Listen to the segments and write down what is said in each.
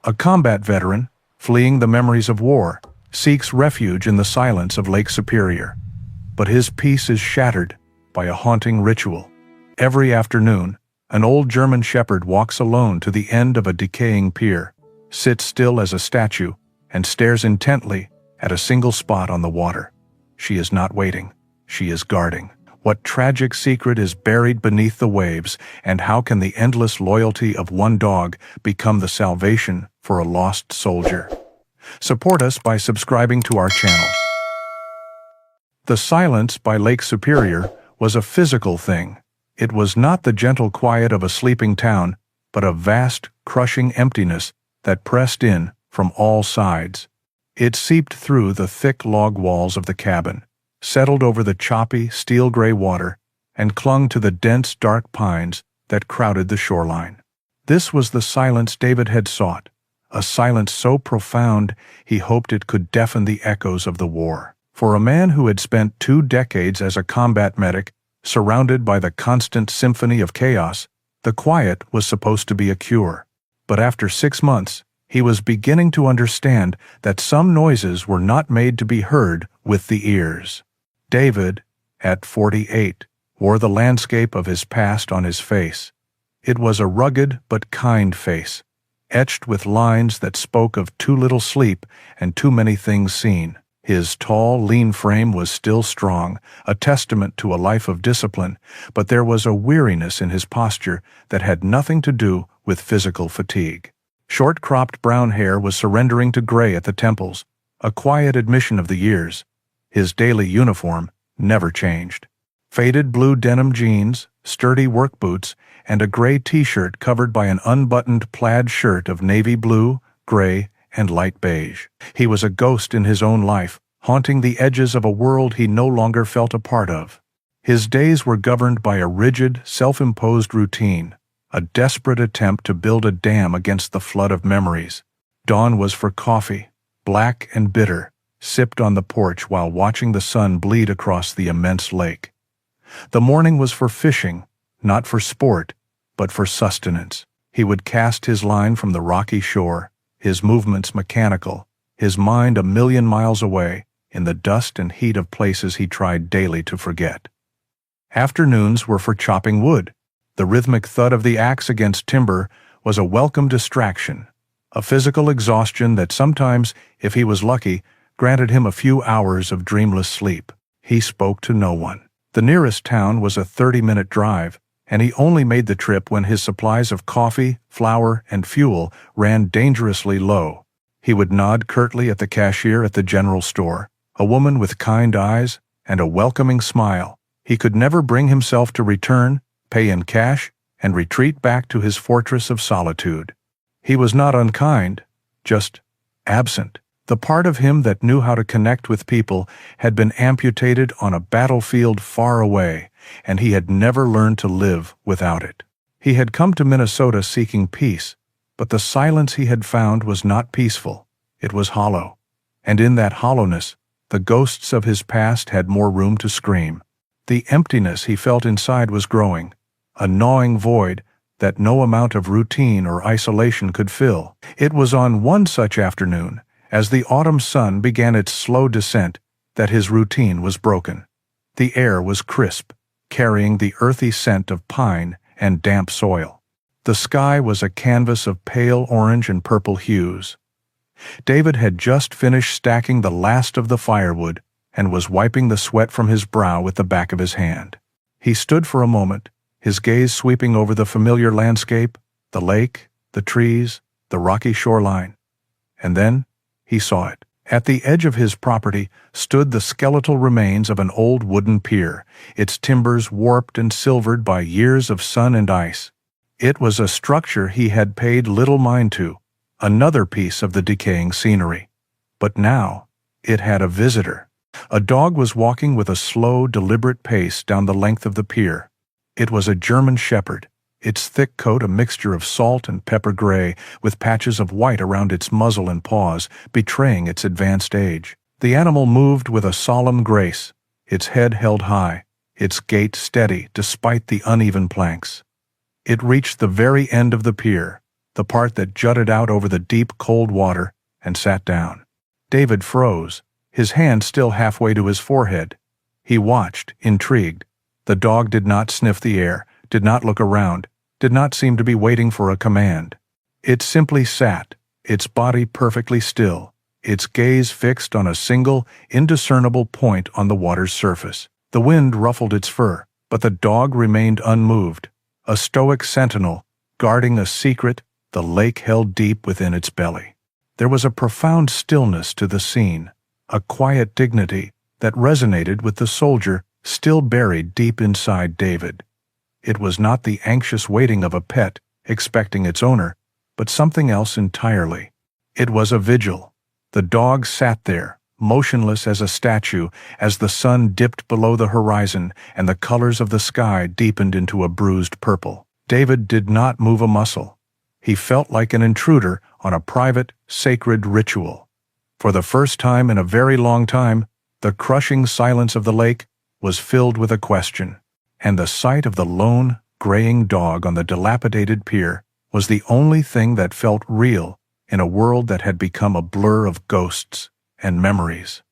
A combat veteran, fleeing the memories of war, seeks refuge in the silence of Lake Superior. But his peace is shattered by a haunting ritual. Every afternoon, an old German shepherd walks alone to the end of a decaying pier, sits still as a statue, and stares intently at a single spot on the water. She is not waiting, she is guarding. What tragic secret is buried beneath the waves, and how can the endless loyalty of one dog become the salvation for a lost soldier? Support us by subscribing to our channel. The silence by Lake Superior was a physical thing. It was not the gentle quiet of a sleeping town, but a vast, crushing emptiness that pressed in from all sides. It seeped through the thick log walls of the cabin, settled over the choppy, steel-gray water, and clung to the dense, dark pines that crowded the shoreline. This was the silence David had sought, a silence so profound he hoped it could deafen the echoes of the war. For a man who had spent 2 decades as a combat medic, surrounded by the constant symphony of chaos, the quiet was supposed to be a cure. But after 6 months, he was beginning to understand that some noises were not made to be heard with the ears. David, at 48, wore the landscape of his past on his face. It was a rugged but kind face, etched with lines that spoke of too little sleep and too many things seen. His tall, lean frame was still strong, a testament to a life of discipline, but there was a weariness in his posture that had nothing to do with physical fatigue. Short-cropped brown hair was surrendering to gray at the temples, a quiet admission of the years. His daily uniform never changed. Faded blue denim jeans, sturdy work boots, and a gray t-shirt covered by an unbuttoned plaid shirt of navy blue, gray, and light beige. He was a ghost in his own life, haunting the edges of a world he no longer felt a part of. His days were governed by a rigid, self-imposed routine, a desperate attempt to build a dam against the flood of memories. Dawn was for coffee, black and bitter, sipped on the porch while watching the sun bleed across the immense lake. The morning was for fishing, not for sport, but for sustenance. He would cast his line from the rocky shore, his movements mechanical, his mind a million miles away, in the dust and heat of places he tried daily to forget. Afternoons were for chopping wood. The rhythmic thud of the axe against timber was a welcome distraction, a physical exhaustion that sometimes, if he was lucky, granted him a few hours of dreamless sleep. He spoke to no one. The nearest town was a 30-minute drive, and he only made the trip when his supplies of coffee, flour, and fuel ran dangerously low. He would nod curtly at the cashier at the general store, a woman with kind eyes and a welcoming smile. He could never bring himself to return, pay in cash, and retreat back to his fortress of solitude. He was not unkind, just absent. The part of him that knew how to connect with people had been amputated on a battlefield far away, and he had never learned to live without it. He had come to Minnesota seeking peace, but the silence he had found was not peaceful. It was hollow, and in that hollowness, the ghosts of his past had more room to scream. The emptiness he felt inside was growing, a gnawing void that no amount of routine or isolation could fill. It was on one such afternoon, as the autumn sun began its slow descent, that his routine was broken. The air was crisp, carrying the earthy scent of pine and damp soil. The sky was a canvas of pale orange and purple hues. David had just finished stacking the last of the firewood and was wiping the sweat from his brow with the back of his hand. He stood for a moment, his gaze sweeping over the familiar landscape, the lake, the trees, the rocky shoreline. And then he saw it. At the edge of his property stood the skeletal remains of an old wooden pier, its timbers warped and silvered by years of sun and ice. It was a structure he had paid little mind to, another piece of the decaying scenery. But now it had a visitor. A dog was walking with a slow, deliberate pace down the length of the pier. It was a German shepherd, its thick coat a mixture of salt and pepper gray, with patches of white around its muzzle and paws, betraying its advanced age. The animal moved with a solemn grace, its head held high, its gait steady despite the uneven planks. It reached the very end of the pier, the part that jutted out over the deep, cold water, and sat down. David froze, his hand still halfway to his forehead. He watched, intrigued. The dog did not sniff the air, did not look around, did not seem to be waiting for a command. It simply sat, its body perfectly still, its gaze fixed on a single, indiscernible point on the water's surface. The wind ruffled its fur, but the dog remained unmoved, a stoic sentinel, guarding a secret the lake held deep within its belly. There was a profound stillness to the scene, a quiet dignity that resonated with the soldier still buried deep inside David. It was not the anxious waiting of a pet expecting its owner, but something else entirely. It was a vigil. The dog sat there, motionless as a statue, as the sun dipped below the horizon and the colors of the sky deepened into a bruised purple. David did not move a muscle. He felt like an intruder on a private, sacred ritual. For the first time in a very long time, the crushing silence of the lake was filled with a question, and the sight of the lone, graying dog on the dilapidated pier was the only thing that felt real in a world that had become a blur of ghosts and memories.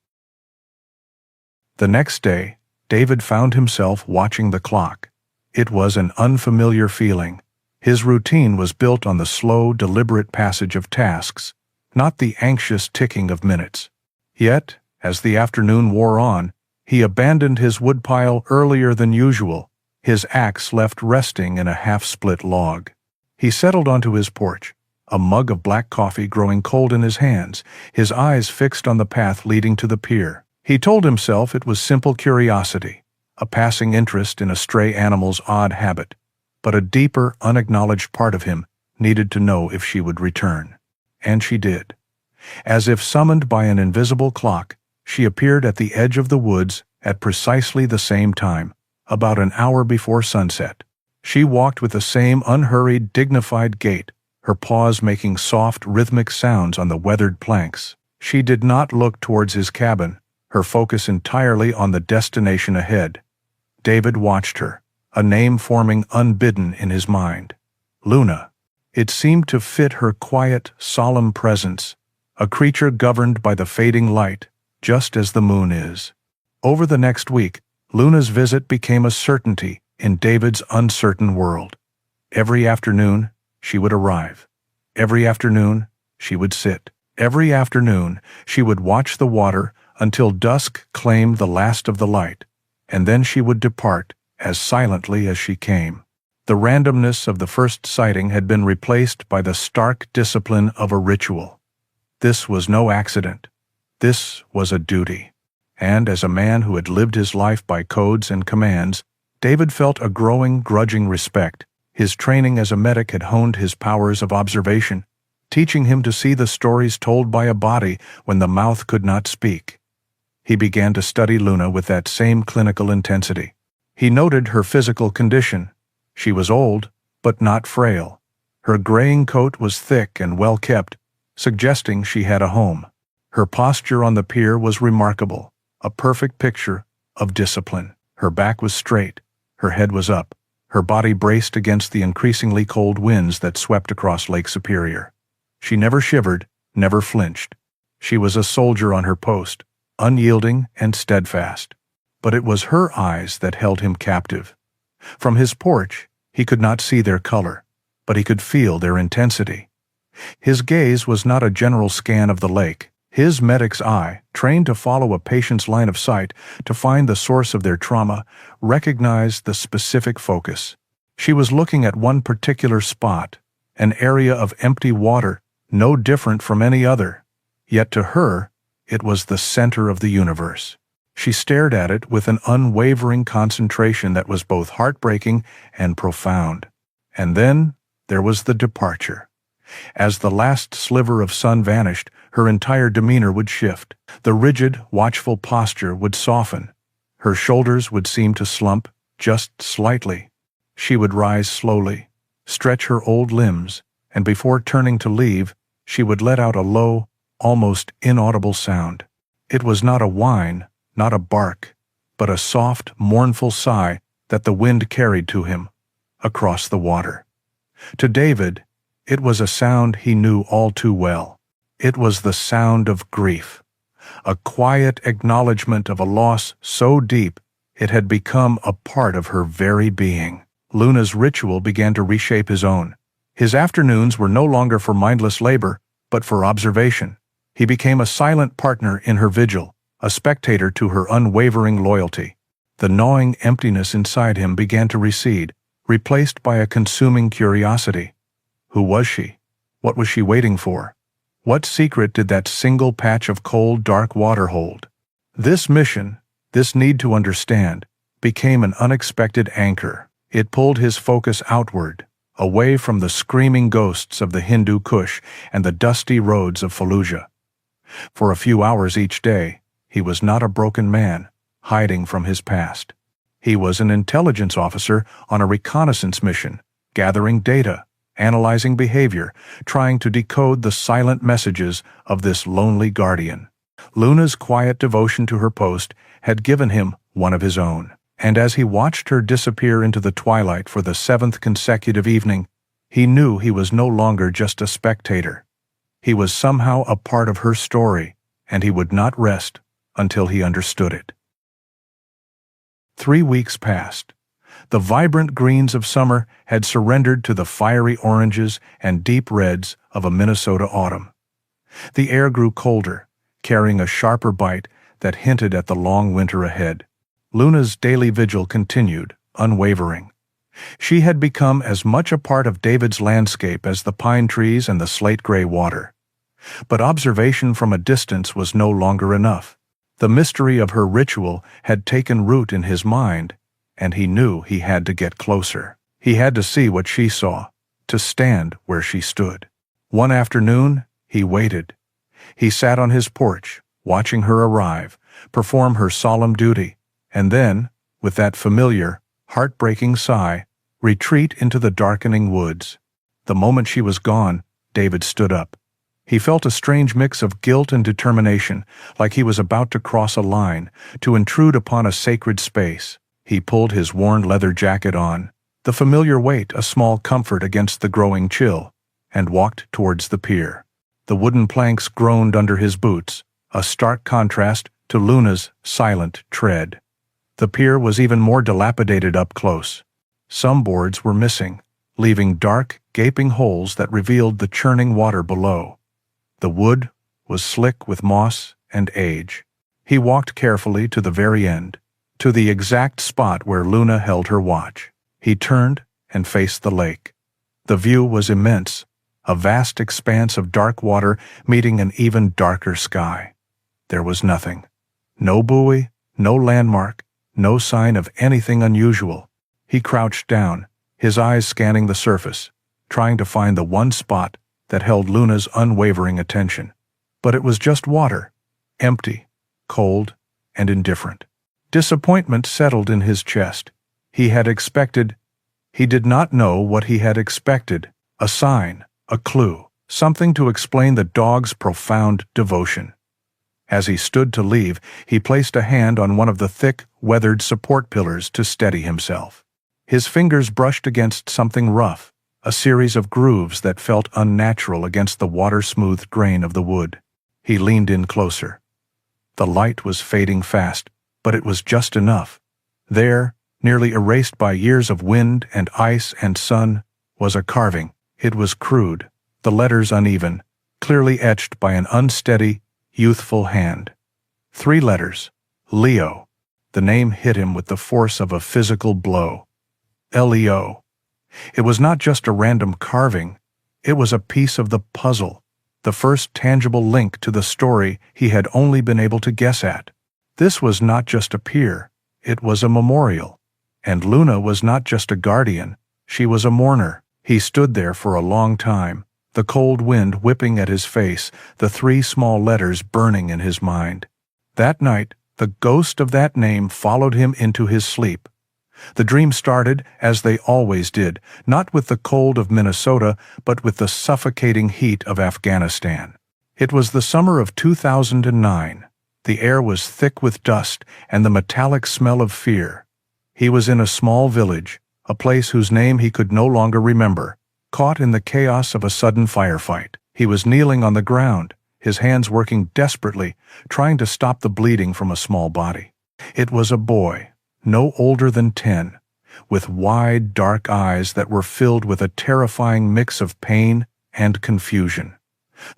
The next day, David found himself watching the clock. It was an unfamiliar feeling. His routine was built on the slow, deliberate passage of tasks, not the anxious ticking of minutes. Yet, as the afternoon wore on, he abandoned his woodpile earlier than usual, his axe left resting in a half-split log. He settled onto his porch, a mug of black coffee growing cold in his hands, his eyes fixed on the path leading to the pier. He told himself it was simple curiosity, a passing interest in a stray animal's odd habit, but a deeper, unacknowledged part of him needed to know if she would return. And she did. As if summoned by an invisible clock, she appeared at the edge of the woods at precisely the same time, about an hour before sunset. She walked with the same unhurried, dignified gait, her paws making soft, rhythmic sounds on the weathered planks. She did not look towards his cabin, her focus entirely on the destination ahead. David watched her, a name forming unbidden in his mind. Luna. It seemed to fit her quiet, solemn presence, a creature governed by the fading light, just as the moon is. Over the next week, Luna's visit became a certainty in David's uncertain world. Every afternoon, she would arrive. Every afternoon, she would sit. Every afternoon, she would watch the water until dusk claimed the last of the light, and then she would depart as silently as she came. The randomness of the first sighting had been replaced by the stark discipline of a ritual. This was no accident. This was a duty. And as a man who had lived his life by codes and commands, David felt a growing, grudging respect. His training as a medic had honed his powers of observation, teaching him to see the stories told by a body when the mouth could not speak. He began to study Luna with that same clinical intensity. He noted her physical condition. She was old, but not frail. Her graying coat was thick and well kept, suggesting she had a home. Her posture on the pier was remarkable, a perfect picture of discipline. Her back was straight, her head was up, her body braced against the increasingly cold winds that swept across Lake Superior. She never shivered, never flinched. She was a soldier on her post, unyielding and steadfast. But it was her eyes that held him captive. From his porch, he could not see their color, but he could feel their intensity. His gaze was not a general scan of the lake. His medic's eye, trained to follow a patient's line of sight to find the source of their trauma, recognized the specific focus. She was looking at one particular spot, an area of empty water, no different from any other. Yet to her, it was the center of the universe. She stared at it with an unwavering concentration that was both heartbreaking and profound. And then there was the departure. As the last sliver of sun vanished, her entire demeanor would shift. The rigid, watchful posture would soften. Her shoulders would seem to slump, just slightly. She would rise slowly, stretch her old limbs, and before turning to leave, she would let out a low, almost inaudible sound. It was not a whine, not a bark, but a soft, mournful sigh that the wind carried to him, across the water. To David, It was a sound he knew all too well. It was the sound of grief, a quiet acknowledgement of a loss so deep it had become a part of her very being. Luna's ritual began to reshape his own. His afternoons were no longer for mindless labor, but for observation. He became a silent partner in her vigil, a spectator to her unwavering loyalty. The gnawing emptiness inside him began to recede, replaced by a consuming curiosity. Who was she? What was she waiting for? What secret did that single patch of cold, dark water hold? This mission, this need to understand, became an unexpected anchor. It pulled his focus outward, away from the screaming ghosts of the Hindu Kush and the dusty roads of Fallujah. For a few hours each day, he was not a broken man, hiding from his past. He was an intelligence officer on a reconnaissance mission, gathering data, analyzing behavior, trying to decode the silent messages of this lonely guardian. Luna's quiet devotion to her post had given him one of his own, and as he watched her disappear into the twilight for the 7th consecutive evening, he knew he was no longer just a spectator. He was somehow a part of her story, and he would not rest until he understood it. 3 weeks passed. The vibrant greens of summer had surrendered to the fiery oranges and deep reds of a Minnesota autumn. The air grew colder, carrying a sharper bite that hinted at the long winter ahead. Luna's daily vigil continued, unwavering. She had become as much a part of David's landscape as the pine trees and the slate-gray water. But observation from a distance was no longer enough. The mystery of her ritual had taken root in his mind, and he knew he had to get closer. He had to see what she saw, to stand where she stood. One afternoon, he waited. He sat on his porch, watching her arrive, perform her solemn duty, and then, with that familiar, heartbreaking sigh, retreat into the darkening woods. The moment she was gone, David stood up. He felt a strange mix of guilt and determination, like he was about to cross a line, to intrude upon a sacred space. He pulled his worn leather jacket on, the familiar weight a small comfort against the growing chill, and walked towards the pier. The wooden planks groaned under his boots, a stark contrast to Luna's silent tread. The pier was even more dilapidated up close. Some boards were missing, leaving dark, gaping holes that revealed the churning water below. The wood was slick with moss and age. He walked carefully to the very end, to the exact spot where Luna held her watch. He turned and faced the lake. The view was immense, a vast expanse of dark water meeting an even darker sky. There was nothing. No buoy, no landmark, no sign of anything unusual. He crouched down, his eyes scanning the surface, trying to find the one spot that held Luna's unwavering attention. But it was just water, empty, cold, and indifferent. Disappointment settled in his chest. He did not know what he had expected, a sign, a clue, something to explain the dog's profound devotion. As he stood to leave, he placed a hand on one of the thick, weathered support pillars to steady himself. His fingers brushed against something rough, a series of grooves that felt unnatural against the water-smoothed grain of the wood. He leaned in closer. The light was fading fast, but it was just enough. There, nearly erased by years of wind and ice and sun, was a carving. It was crude, the letters uneven, clearly etched by an unsteady, youthful hand. 3 letters. Leo. The name hit him with the force of a physical blow. Leo. It was not just a random carving. It was a piece of the puzzle, the first tangible link to the story he had only been able to guess at. This was not just a pier, it was a memorial. And Luna was not just a guardian, she was a mourner. He stood there for a long time, the cold wind whipping at his face, the 3 small letters burning in his mind. That night, the ghost of that name followed him into his sleep. The dream started, as they always did, not with the cold of Minnesota, but with the suffocating heat of Afghanistan. It was the summer of 2009. The air was thick with dust and the metallic smell of fear. He was in a small village, a place whose name he could no longer remember, caught in the chaos of a sudden firefight. He was kneeling on the ground, his hands working desperately, trying to stop the bleeding from a small body. It was a boy, no older than 10, with wide, dark eyes that were filled with a terrifying mix of pain and confusion.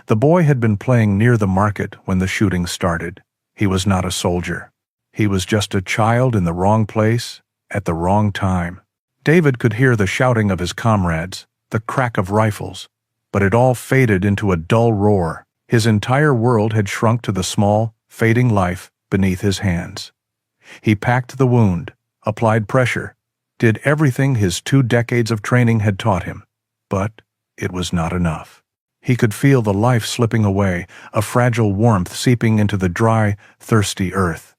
The boy had been playing near the market when the shooting started. He was not a soldier. He was just a child in the wrong place, at the wrong time. David could hear the shouting of his comrades, the crack of rifles, but it all faded into a dull roar. His entire world had shrunk to the small, fading life beneath his hands. He packed the wound, applied pressure, did everything his 2 decades of training had taught him, but it was not enough. He could feel the life slipping away, a fragile warmth seeping into the dry, thirsty earth.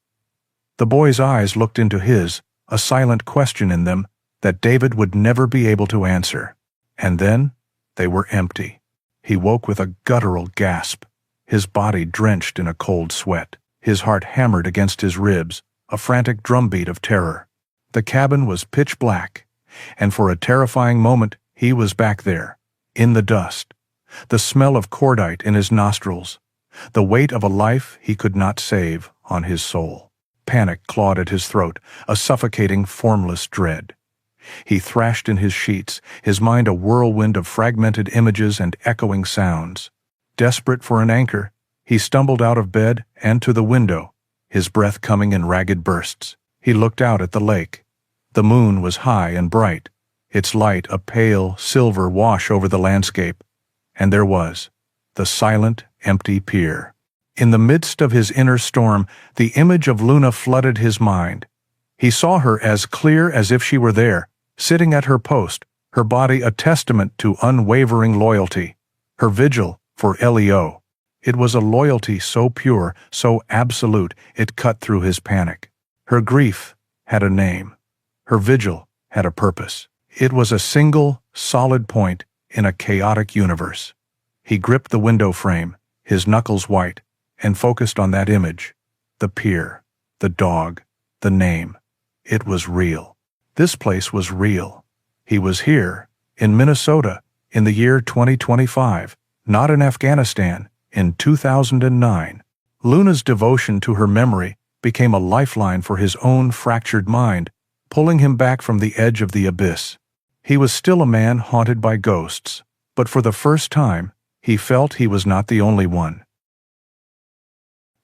The boy's eyes looked into his, a silent question in them that David would never be able to answer. And then they were empty. He woke with a guttural gasp, his body drenched in a cold sweat. His heart hammered against his ribs, a frantic drumbeat of terror. The cabin was pitch black, and for a terrifying moment he was back there, in the dust, the smell of cordite in his nostrils, the weight of a life he could not save on his soul. Panic clawed at his throat, a suffocating, formless dread. He thrashed in his sheets, his mind a whirlwind of fragmented images and echoing sounds. Desperate for an anchor, he stumbled out of bed and to the window, his breath coming in ragged bursts. He looked out at the lake. The moon was high and bright, its light a pale, silver wash over the landscape. And there was the silent, empty pier. In the midst of his inner storm, the image of Luna flooded his mind. He saw her as clear as if she were there, sitting at her post, her body a testament to unwavering loyalty, her vigil for Leo. It was a loyalty so pure, so absolute, it cut through his panic. Her grief had a name. Her vigil had a purpose. It was a single, solid point in a chaotic universe. He gripped the window frame, his knuckles white, and focused on that image. The pier, the dog, the name. It was real. This place was real. He was here, in Minnesota, in the year 2025, not in Afghanistan, in 2009. Luna's devotion to her memory became a lifeline for his own fractured mind, pulling him back from the edge of the abyss. He was still a man haunted by ghosts, but for the first time, he felt he was not the only one.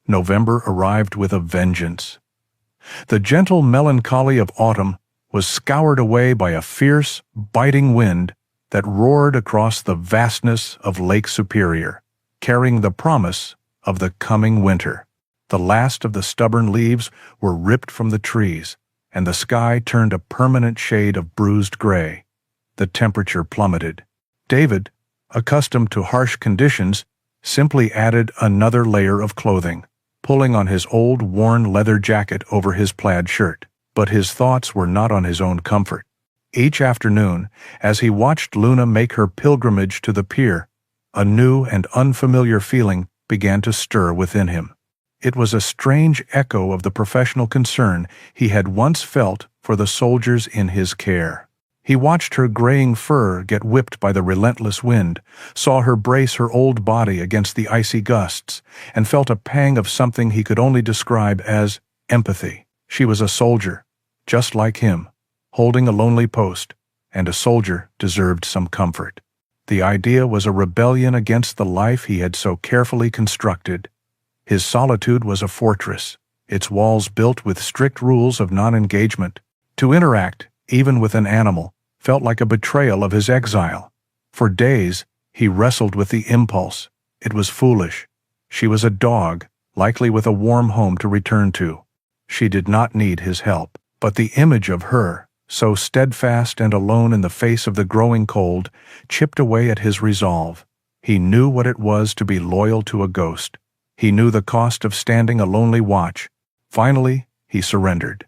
November arrived with a vengeance. The gentle melancholy of autumn was scoured away by a fierce, biting wind that roared across the vastness of Lake Superior, carrying the promise of the coming winter. The last of the stubborn leaves were ripped from the trees, and the sky turned a permanent shade of bruised gray. The temperature plummeted. David, accustomed to harsh conditions, simply added another layer of clothing, pulling on his old worn leather jacket over his plaid shirt. But his thoughts were not on his own comfort. Each afternoon, as he watched Luna make her pilgrimage to the pier, a new and unfamiliar feeling began to stir within him. It was a strange echo of the professional concern he had once felt for the soldiers in his care. He watched her graying fur get whipped by the relentless wind, saw her brace her old body against the icy gusts, and felt a pang of something he could only describe as empathy. She was a soldier, just like him, holding a lonely post, and a soldier deserved some comfort. The idea was a rebellion against the life he had so carefully constructed. His solitude was a fortress, its walls built with strict rules of non-engagement. To interact, even with an animal, felt like a betrayal of his exile. For days, he wrestled with the impulse. It was foolish. She was a dog, likely with a warm home to return to. She did not need his help, but the image of her, so steadfast and alone in the face of the growing cold, chipped away at his resolve. He knew what it was to be loyal to a ghost. He knew the cost of standing a lonely watch. Finally, he surrendered.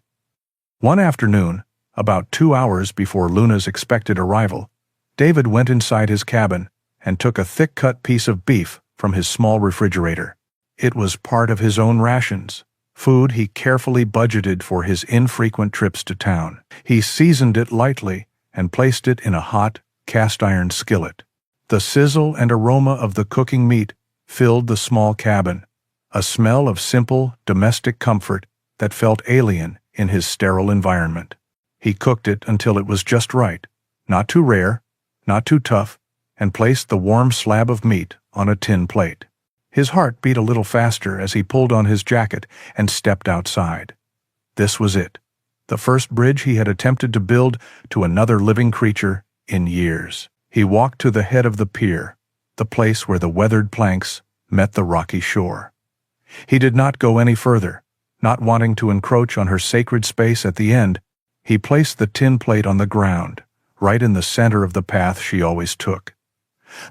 One afternoon, about 2 hours before Luna's expected arrival, David went inside his cabin and took a thick-cut piece of beef from his small refrigerator. It was part of his own rations, food he carefully budgeted for his infrequent trips to town. He seasoned it lightly and placed it in a hot, cast-iron skillet. The sizzle and aroma of the cooking meat filled the small cabin, a smell of simple, domestic comfort that felt alien in his sterile environment. He cooked it until it was just right, not too rare, not too tough, and placed the warm slab of meat on a tin plate. His heart beat a little faster as he pulled on his jacket and stepped outside. This was it, the first bridge he had attempted to build to another living creature in years. He walked to the head of the pier, the place where the weathered planks met the rocky shore. He did not go any further, not wanting to encroach on her sacred space at the end. He placed the tin plate on the ground, right in the center of the path she always took.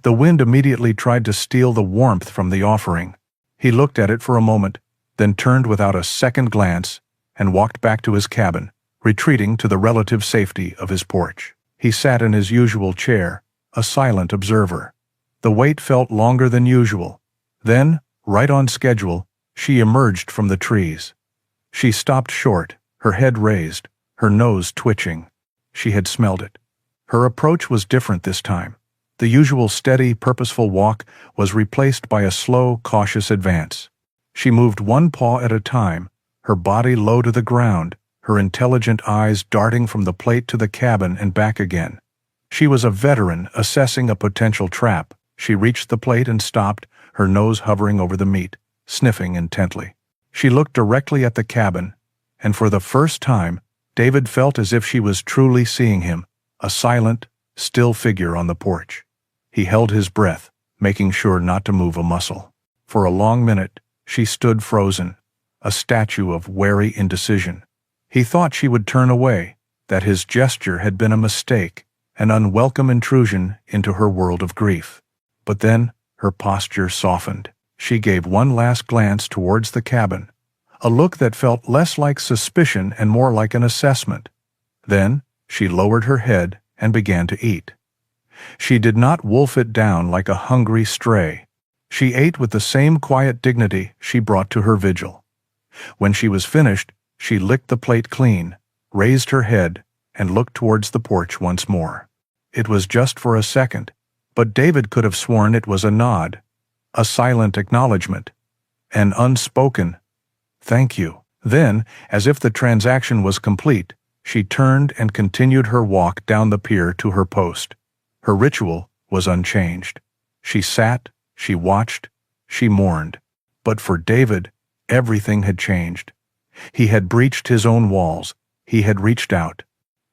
The wind immediately tried to steal the warmth from the offering. He looked at it for a moment, then turned without a second glance and walked back to his cabin, retreating to the relative safety of his porch. He sat in his usual chair, a silent observer. The wait felt longer than usual. Then, right on schedule, she emerged from the trees. She stopped short, her head raised, her nose twitching. She had smelled it. Her approach was different this time. The usual steady, purposeful walk was replaced by a slow, cautious advance. She moved one paw at a time, her body low to the ground, her intelligent eyes darting from the plate to the cabin and back again. She was a veteran assessing a potential trap. She reached the plate and stopped, her nose hovering over the meat, sniffing intently. She looked directly at the cabin, and for the first time, David felt as if she was truly seeing him, a silent, still figure on the porch. He held his breath, making sure not to move a muscle. For a long minute, she stood frozen, a statue of wary indecision. He thought she would turn away, that his gesture had been a mistake, an unwelcome intrusion into her world of grief. But then, her posture softened. She gave one last glance towards the cabin, a look that felt less like suspicion and more like an assessment. Then, she lowered her head and began to eat. She did not wolf it down like a hungry stray. She ate with the same quiet dignity she brought to her vigil. When she was finished, she licked the plate clean, raised her head, and looked towards the porch once more. It was just for a second, but David could have sworn it was a nod, a silent acknowledgement, an unspoken "thank you." Then, as if the transaction was complete, she turned and continued her walk down the pier to her post. Her ritual was unchanged. She sat, she watched, she mourned. But for David, everything had changed. He had breached his own walls, he had reached out.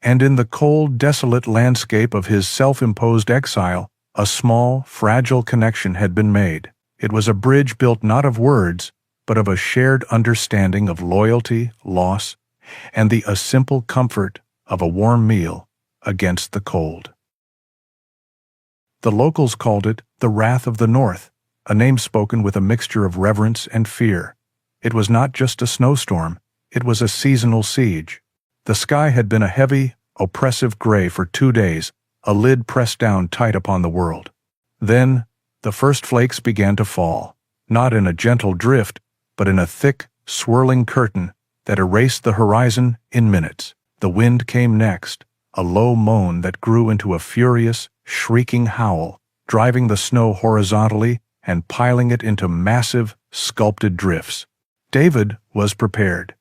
And in the cold, desolate landscape of his self-imposed exile, a small, fragile connection had been made. It was a bridge built not of words, but of a shared understanding of loyalty, loss, and the simple comfort of a warm meal against the cold. The locals called it the Wrath of the North, a name spoken with a mixture of reverence and fear. It was not just a snowstorm, it was a seasonal siege. The sky had been a heavy, oppressive gray for 2 days, a lid pressed down tight upon the world. Then, the first flakes began to fall, not in a gentle drift, but in a thick, swirling curtain that erased the horizon in minutes. The wind came next, a low moan that grew into a furious, shrieking howl, driving the snow horizontally and piling it into massive, sculpted drifts. David was prepared.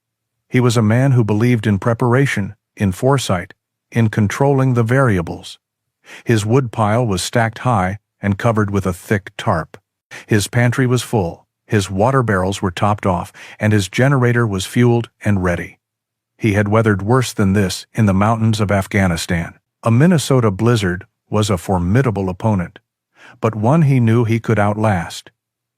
He was a man who believed in preparation, in foresight, in controlling the variables. His woodpile was stacked high and covered with a thick tarp. His pantry was full, his water barrels were topped off, and his generator was fueled and ready. He had weathered worse than this in the mountains of Afghanistan. A Minnesota blizzard was a formidable opponent, but one he knew he could outlast.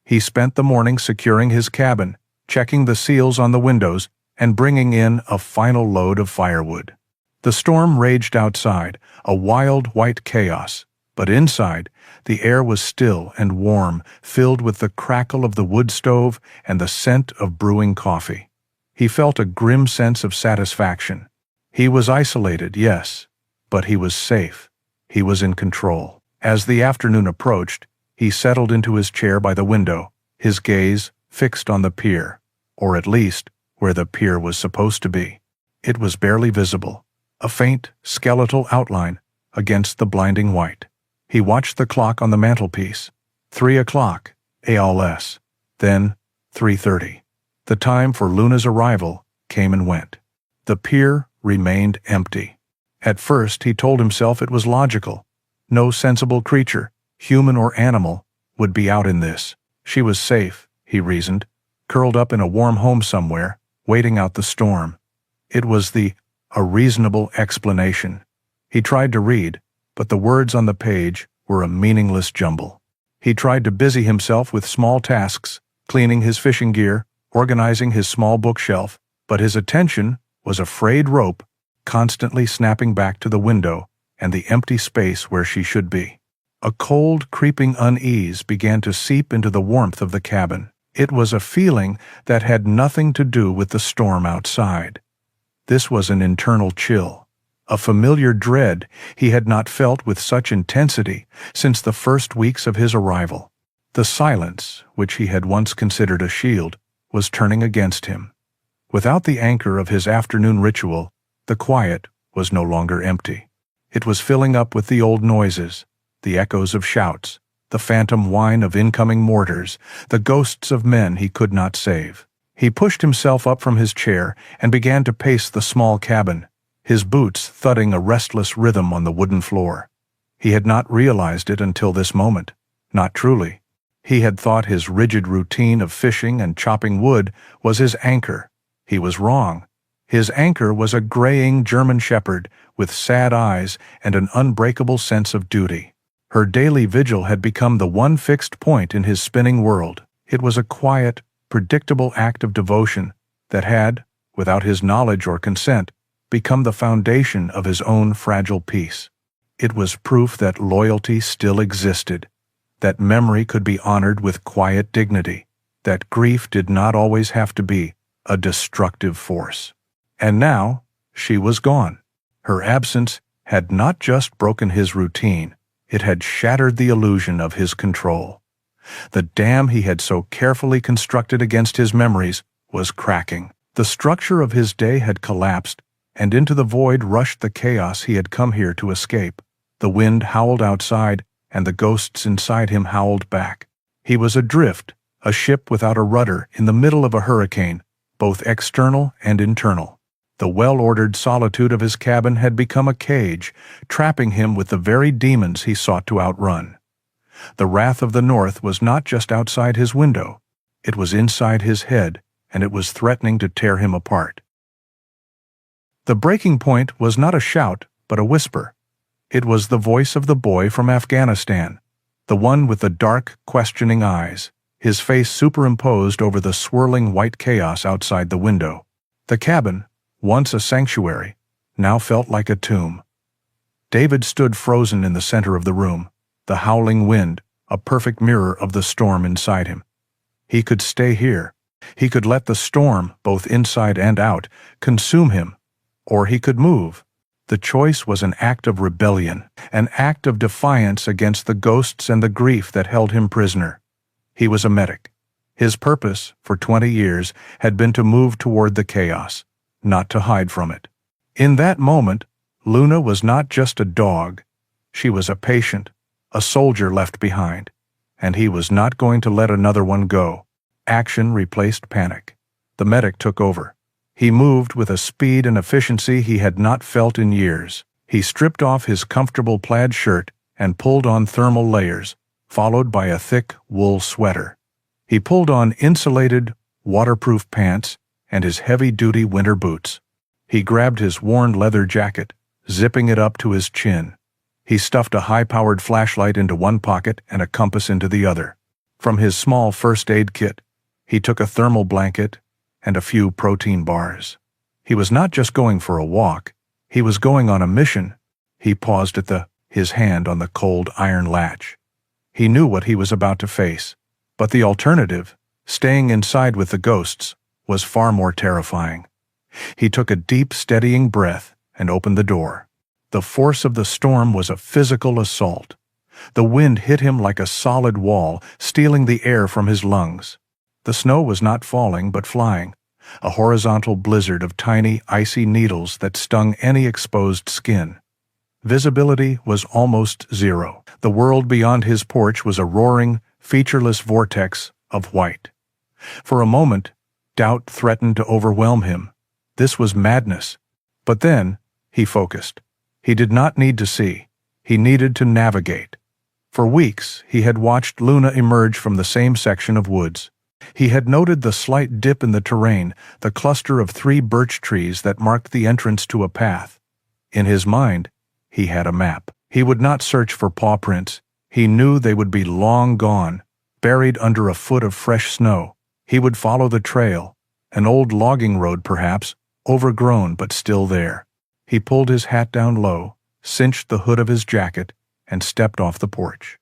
He spent the morning securing his cabin, checking the seals on the windows, and bringing in a final load of firewood. The storm raged outside, a wild white chaos, but inside, the air was still and warm, filled with the crackle of the wood stove and the scent of brewing coffee. He felt a grim sense of satisfaction. He was isolated, yes, but he was safe. He was in control. As the afternoon approached, he settled into his chair by the window, his gaze fixed on the pier, or at least where the pier was supposed to be. It was barely visible, a faint, skeletal outline, against the blinding white. He watched the clock on the mantelpiece. 3 o'clock, ALS. Then 3:30. The time for Luna's arrival came and went. The pier remained empty. At first he told himself it was logical. No sensible creature, human or animal, would be out in this. She was safe, he reasoned, curled up in a warm home somewhere, waiting out the storm. It was a reasonable explanation. He tried to read, but the words on the page were a meaningless jumble. He tried to busy himself with small tasks, cleaning his fishing gear, organizing his small bookshelf, but his attention was a frayed rope constantly snapping back to the window and the empty space where she should be. A cold, creeping unease began to seep into the warmth of the cabin. It was a feeling that had nothing to do with the storm outside. This was an internal chill, a familiar dread he had not felt with such intensity since the first weeks of his arrival. The silence, which he had once considered a shield, was turning against him. Without the anchor of his afternoon ritual, the quiet was no longer empty. It was filling up with the old noises, the echoes of shouts, the phantom whine of incoming mortars, the ghosts of men he could not save. He pushed himself up from his chair and began to pace the small cabin, his boots thudding a restless rhythm on the wooden floor. He had not realized it until this moment, not truly. He had thought his rigid routine of fishing and chopping wood was his anchor. He was wrong. His anchor was a graying German shepherd with sad eyes and an unbreakable sense of duty. Her daily vigil had become the one fixed point in his spinning world. It was a quiet, predictable act of devotion that had, without his knowledge or consent, become the foundation of his own fragile peace. It was proof that loyalty still existed, that memory could be honored with quiet dignity, that grief did not always have to be a destructive force. And now, she was gone. Her absence had not just broken his routine, it had shattered the illusion of his control. The dam he had so carefully constructed against his memories was cracking. The structure of his day had collapsed, and into the void rushed the chaos he had come here to escape. The wind howled outside, and the ghosts inside him howled back. He was adrift, a ship without a rudder in the middle of a hurricane, both external and internal. The well-ordered solitude of his cabin had become a cage, trapping him with the very demons he sought to outrun. The wrath of the North was not just outside his window. It was inside his head, and it was threatening to tear him apart. The breaking point was not a shout, but a whisper. It was the voice of the boy from Afghanistan, the one with the dark, questioning eyes, his face superimposed over the swirling white chaos outside the window. The cabin, once a sanctuary, now felt like a tomb. David stood frozen in the center of the room, the howling wind, a perfect mirror of the storm inside him. He could stay here. He could let the storm, both inside and out, consume him, or he could move. The choice was an act of rebellion, an act of defiance against the ghosts and the grief that held him prisoner. He was a medic. His purpose, for 20 years, had been to move toward the chaos, not to hide from it. In that moment, Luna was not just a dog. She was a patient, a soldier left behind, and he was not going to let another one go. Action replaced panic. The medic took over. He moved with a speed and efficiency he had not felt in years. He stripped off his comfortable plaid shirt and pulled on thermal layers, followed by a thick wool sweater. He pulled on insulated, waterproof pants and his heavy-duty winter boots. He grabbed his worn leather jacket, zipping it up to his chin. He stuffed a high-powered flashlight into one pocket and a compass into the other. From his small first aid kit, he took a thermal blanket and a few protein bars. He was not just going for a walk, he was going on a mission. He paused at his hand on the cold iron latch. He knew what he was about to face, but the alternative, staying inside with the ghosts, was far more terrifying. He took a deep, steadying breath and opened the door. The force of the storm was a physical assault. The wind hit him like a solid wall, stealing the air from his lungs. The snow was not falling but flying, a horizontal blizzard of tiny, icy needles that stung any exposed skin. Visibility was almost zero. The world beyond his porch was a roaring, featureless vortex of white. For a moment, doubt threatened to overwhelm him. This was madness. But then, he focused. He did not need to see. He needed to navigate. For weeks, he had watched Luna emerge from the same section of woods. He had noted the slight dip in the terrain, the cluster of 3 birch trees that marked the entrance to a path. In his mind, he had a map. He would not search for paw prints. He knew they would be long gone, buried under a foot of fresh snow. He would follow the trail, an old logging road perhaps, overgrown but still there. He pulled his hat down low, cinched the hood of his jacket, and stepped off the porch.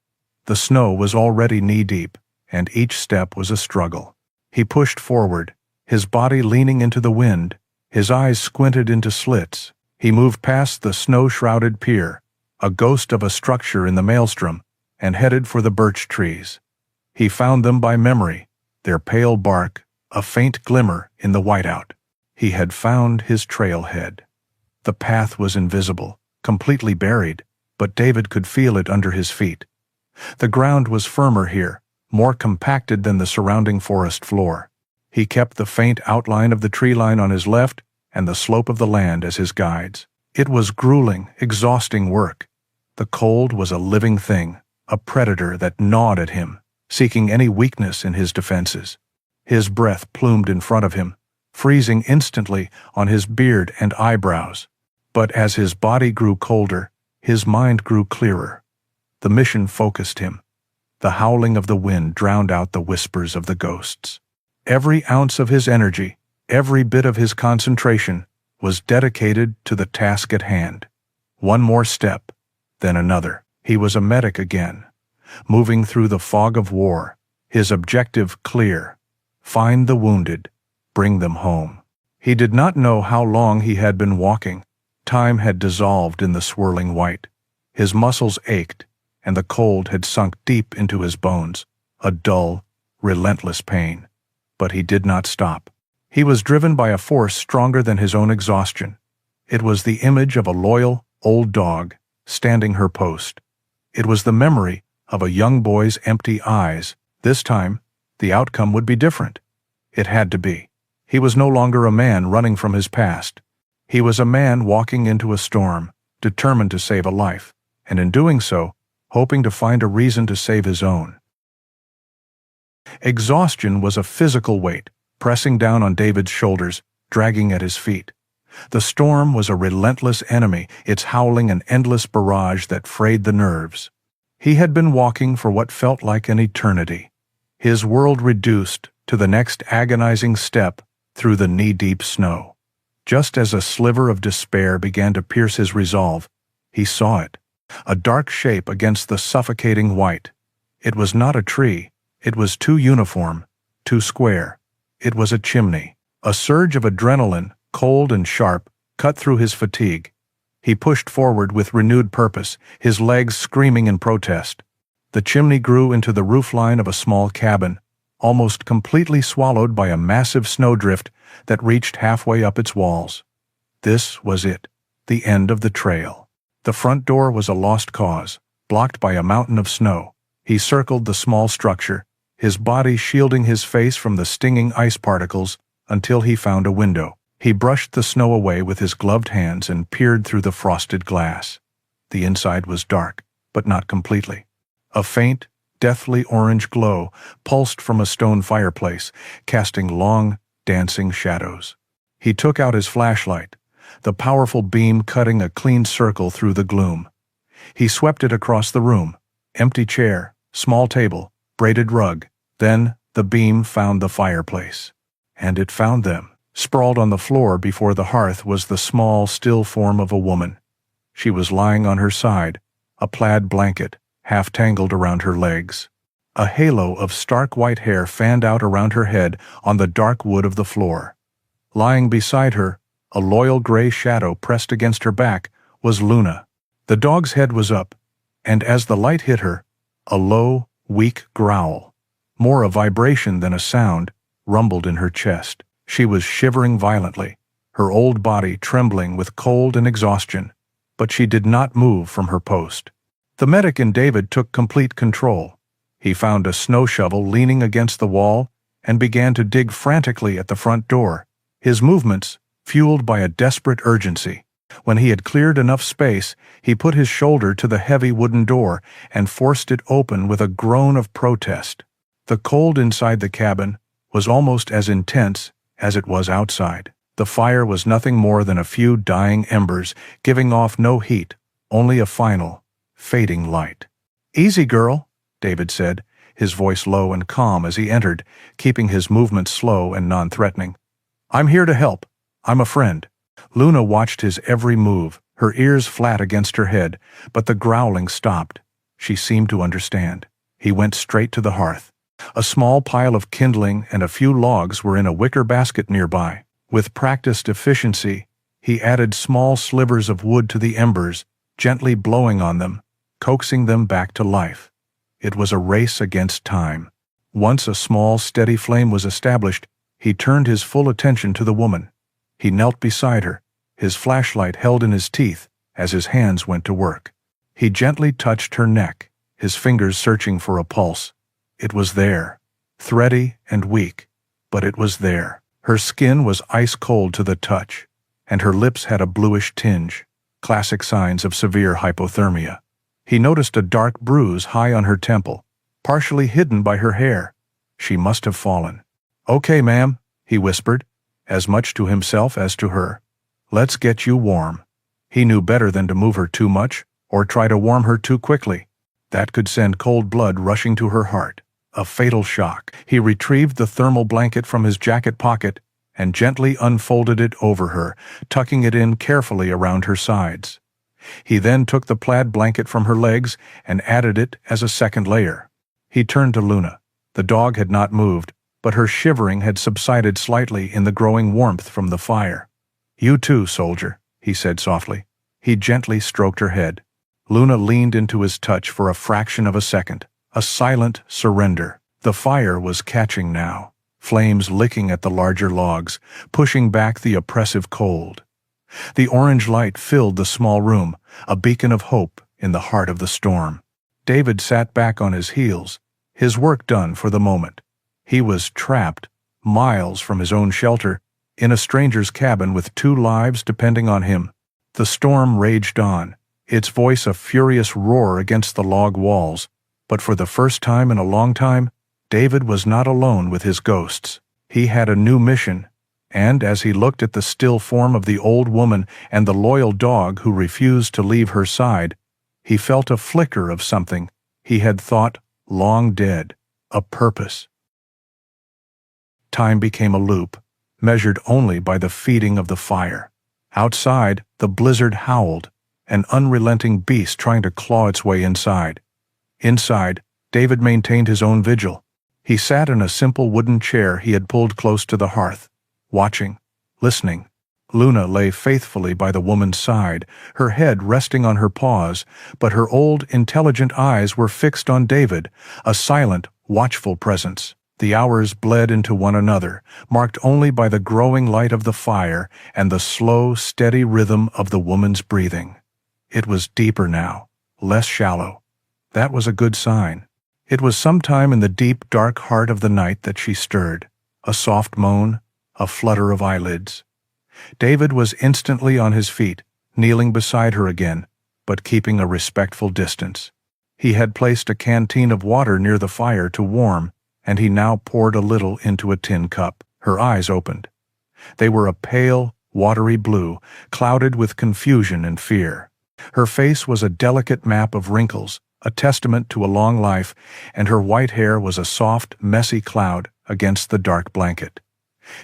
The snow was already knee-deep, and each step was a struggle. He pushed forward, his body leaning into the wind, his eyes squinted into slits. He moved past the snow-shrouded pier, a ghost of a structure in the maelstrom, and headed for the birch trees. He found them by memory, their pale bark, a faint glimmer in the whiteout. He had found his trailhead. The path was invisible, completely buried, but David could feel it under his feet. The ground was firmer here, more compacted than the surrounding forest floor. He kept the faint outline of the tree line on his left and the slope of the land as his guides. It was grueling, exhausting work. The cold was a living thing, a predator that gnawed at him, seeking any weakness in his defenses. His breath plumed in front of him, freezing instantly on his beard and eyebrows. But as his body grew colder, his mind grew clearer. The mission focused him. The howling of the wind drowned out the whispers of the ghosts. Every ounce of his energy, every bit of his concentration, was dedicated to the task at hand. One more step, then another. He was a medic again, moving through the fog of war, his objective clear: find the wounded, bring them home. He did not know how long he had been walking. Time had dissolved in the swirling white. His muscles ached, and the cold had sunk deep into his bones, a dull, relentless pain. But he did not stop. He was driven by a force stronger than his own exhaustion. It was the image of a loyal, old dog, standing her post. It was the memory of a young boy's empty eyes. This time, the outcome would be different. It had to be. He was no longer a man running from his past. He was a man walking into a storm, determined to save a life, and in doing so, hoping to find a reason to save his own. Exhaustion was a physical weight, pressing down on David's shoulders, dragging at his feet. The storm was a relentless enemy, its howling an endless barrage that frayed the nerves. He had been walking for what felt like an eternity, his world reduced to the next agonizing step through the knee-deep snow. Just as a sliver of despair began to pierce his resolve, he saw it, a dark shape against the suffocating white. It was not a tree. It was too uniform, too square. It was a chimney. A surge of adrenaline, cold and sharp, cut through his fatigue. He pushed forward with renewed purpose, his legs screaming in protest. The chimney grew into the roofline of a small cabin, almost completely swallowed by a massive snowdrift that reached halfway up its walls. This was it, the end of the trail. The front door was a lost cause, blocked by a mountain of snow. He circled the small structure, his body shielding his face from the stinging ice particles, until he found a window. He brushed the snow away with his gloved hands and peered through the frosted glass. The inside was dark, but not completely. A faint, deathly orange glow pulsed from a stone fireplace, casting long, dancing shadows. He took out his flashlight, the powerful beam cutting a clean circle through the gloom. He swept it across the room. Empty chair, small table, braided rug. Then the beam found the fireplace. And it found them. Sprawled on the floor before the hearth was the small, still form of a woman. She was lying on her side, a plaid blanket half tangled around her legs. A halo of stark white hair fanned out around her head on the dark wood of the floor. Lying beside her, a loyal gray shadow pressed against her back, was Luna. The dog's head was up, and as the light hit her, a low, weak growl, more a vibration than a sound, rumbled in her chest. She was shivering violently, her old body trembling with cold and exhaustion, but she did not move from her post. The medic in David took complete control. He found a snow shovel leaning against the wall and began to dig frantically at the front door, his movements fueled by a desperate urgency. When he had cleared enough space, he put his shoulder to the heavy wooden door and forced it open with a groan of protest. The cold inside the cabin was almost as intense as it was outside. The fire was nothing more than a few dying embers, giving off no heat, only a final, fading light. "Easy, girl," David said, his voice low and calm as he entered, keeping his movements slow and non-threatening. "I'm here to help. I'm a friend." Luna watched his every move, her ears flat against her head, but the growling stopped. She seemed to understand. He went straight to the hearth. A small pile of kindling and a few logs were in a wicker basket nearby. With practiced efficiency, he added small slivers of wood to the embers, gently blowing on them, coaxing them back to life. It was a race against time. Once a small, steady flame was established, he turned his full attention to the woman. He knelt beside her, his flashlight held in his teeth as his hands went to work. He gently touched her neck, his fingers searching for a pulse. It was there, thready and weak, but it was there. Her skin was ice cold to the touch, and her lips had a bluish tinge, classic signs of severe hypothermia. He noticed a dark bruise high on her temple, partially hidden by her hair. She must have fallen. "Okay, ma'am," he whispered, as much to himself as to her. "Let's get you warm." He knew better than to move her too much or try to warm her too quickly. That could send cold blood rushing to her heart. A fatal shock. He retrieved the thermal blanket from his jacket pocket and gently unfolded it over her, tucking it in carefully around her sides. He then took the plaid blanket from her legs and added it as a second layer. He turned to Luna. The dog had not moved, but her shivering had subsided slightly in the growing warmth from the fire. "You too, soldier," he said softly. He gently stroked her head. Luna leaned into his touch for a fraction of a second, a silent surrender. The fire was catching now, flames licking at the larger logs, pushing back the oppressive cold. The orange light filled the small room, a beacon of hope in the heart of the storm. David sat back on his heels, his work done for the moment. He was trapped, miles from his own shelter, in a stranger's cabin with 2 lives depending on him. The storm raged on, its voice a furious roar against the log walls, but for the first time in a long time, David was not alone with his ghosts. He had a new mission, and as he looked at the still form of the old woman and the loyal dog who refused to leave her side, he felt a flicker of something he had thought long dead, a purpose. Time became a loop, measured only by the feeding of the fire. Outside, the blizzard howled, an unrelenting beast trying to claw its way inside. Inside, David maintained his own vigil. He sat in a simple wooden chair he had pulled close to the hearth, watching, listening. Luna lay faithfully by the woman's side, her head resting on her paws, but her old, intelligent eyes were fixed on David, a silent, watchful presence. The hours bled into one another, marked only by the growing light of the fire and the slow, steady rhythm of the woman's breathing. It was deeper now, less shallow. That was a good sign. It was sometime in the deep, dark heart of the night that she stirred, a soft moan, a flutter of eyelids. David was instantly on his feet, kneeling beside her again, but keeping a respectful distance. He had placed a canteen of water near the fire to warm, and he now poured a little into a tin cup. Her eyes opened. They were a pale, watery blue, clouded with confusion and fear. Her face was a delicate map of wrinkles, a testament to a long life, and her white hair was a soft, messy cloud against the dark blanket.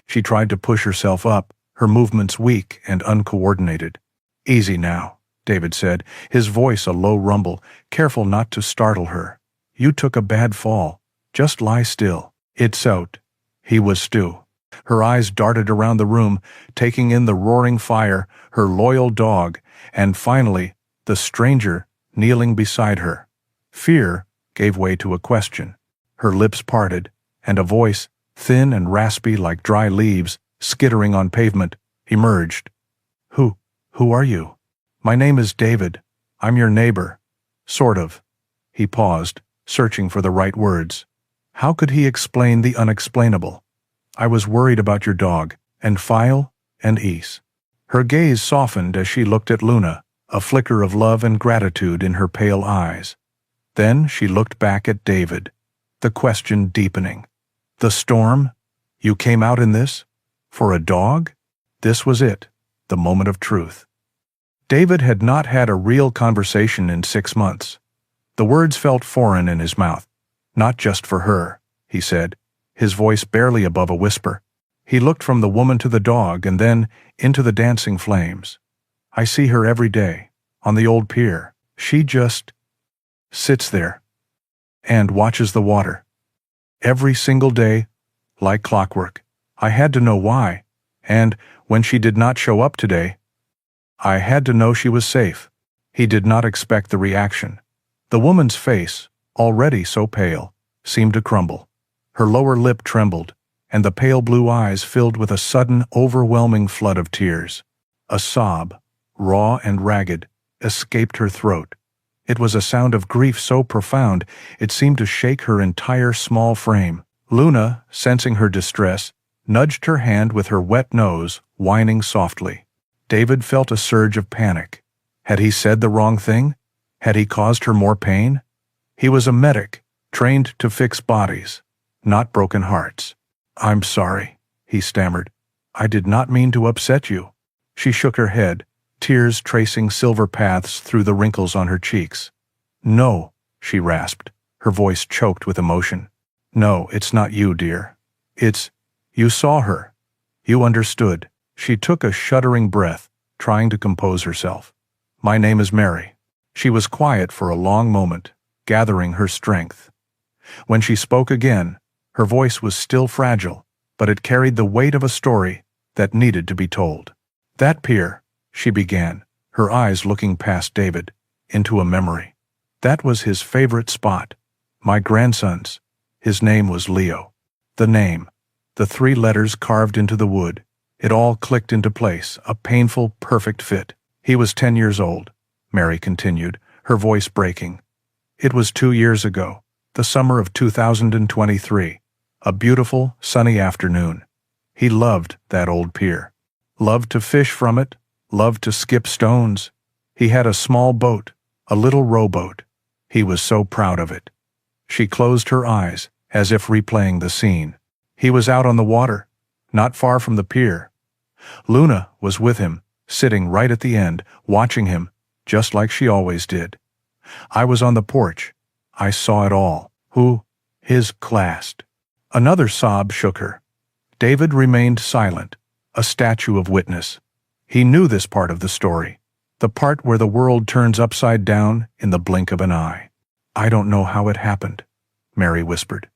She tried to push herself up, her movements weak and uncoordinated. "Easy now," David said, his voice a low rumble, careful not to startle her. "You took a bad fall. Just lie still. It's out." He was still. Her eyes darted around the room, taking in the roaring fire, her loyal dog, and finally, the stranger kneeling beside her. Fear gave way to a question. Her lips parted, and a voice, thin and raspy like dry leaves, skittering on pavement, emerged. Who are you?" My name is David. I'm your neighbor. Sort of. He paused, searching for the right words. How could he explain the unexplainable? I was worried about your dog, and File, and Ease. Her gaze softened as she looked at Luna, a flicker of love and gratitude in her pale eyes. Then she looked back at David, the question deepening. The storm? You came out in this? For a dog? This was it, the moment of truth. David had not had a real conversation in 6 months. The words felt foreign in his mouth. Not just for her, he said, his voice barely above a whisper. He looked from the woman to the dog and then into the dancing flames. I see her every day, on the old pier. She just sits there and watches the water. Every single day, like clockwork. I had to know why, and when she did not show up today, I had to know she was safe. He did not expect the reaction. The woman's face, already so pale, seemed to crumble. Her lower lip trembled, and the pale blue eyes filled with a sudden, overwhelming flood of tears. A sob, raw and ragged, escaped her throat. It was a sound of grief so profound it seemed to shake her entire small frame. Luna, sensing her distress, nudged her hand with her wet nose, whining softly. David felt a surge of panic. Had he said the wrong thing? Had he caused her more pain? He was a medic, trained to fix bodies, not broken hearts. I'm sorry, he stammered. I did not mean to upset you. She shook her head, tears tracing silver paths through the wrinkles on her cheeks. No, she rasped, her voice choked with emotion. No, it's not you, dear. You saw her. You understood. She took a shuddering breath, trying to compose herself. My name is Mary. She was quiet for a long moment, gathering her strength. When she spoke again, her voice was still fragile, but it carried the weight of a story that needed to be told. That pier, she began, her eyes looking past David, into a memory. That was his favorite spot. My grandson's. His name was Leo. The name, the 3 letters carved into the wood, it all clicked into place, a painful, perfect fit. He was 10 years old, Mary continued, her voice breaking. It was 2 years ago, the summer of 2023, a beautiful, sunny afternoon. He loved that old pier. Loved to fish from it, loved to skip stones. He had a small boat, a little rowboat. He was so proud of it. She closed her eyes, as if replaying the scene. He was out on the water, not far from the pier. Luna was with him, sitting right at the end, watching him, just like she always did. I was on the porch. I saw it all. His classed. Another sob shook her. David remained silent, a statue of witness. He knew this part of the story, the part where the world turns upside down in the blink of an eye. I don't know how it happened, Mary whispered.